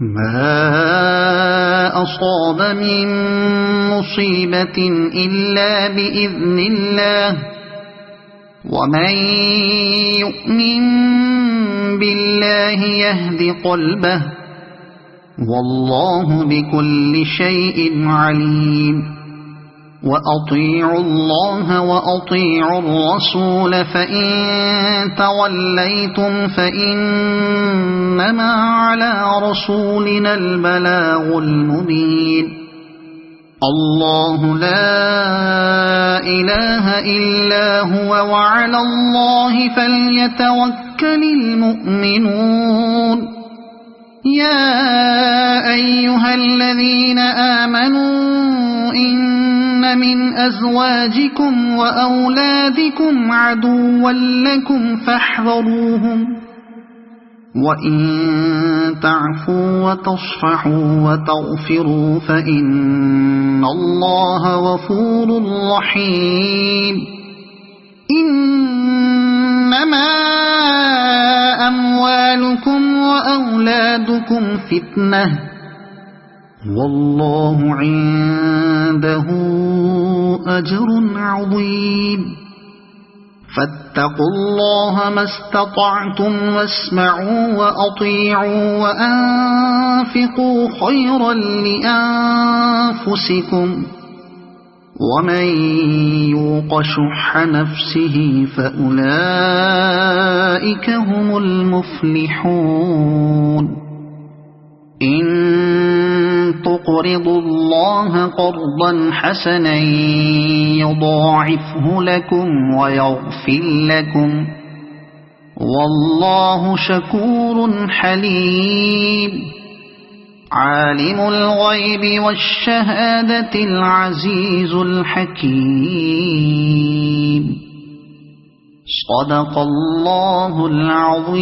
ما أصاب من مصيبة إلا بإذن الله ومن يؤمن بالله يهد قلبه والله بكل شيء عليم وأطيعوا الله وأطيعوا الرسول فإن توليتم فإنما على رسولنا البلاغ المبين الله لا إله إلا هو وعلى الله فليتوكل المؤمنون يا أيها الذين آمنوا إن من أزواجكم وأولادكم عدوا لكم فاحذروهم وإن تعفوا وتصفحوا وتغفروا فإن الله غفور رحيم إنما أموالكم وأولادكم فتنة والله عنده أجر عظيم فاتقوا الله ما استطعتم واسمعوا وأطيعوا وأنفقوا خيرا لأنفسكم ومن يوق شح نفسه فأولئك هم المفلحون إن تقرضوا الله قرضا حسنا يضاعفه لكم ويغفر لكم والله شكور حليم عالم الغيب والشهادة العزيز الحكيم صدق الله العظيم.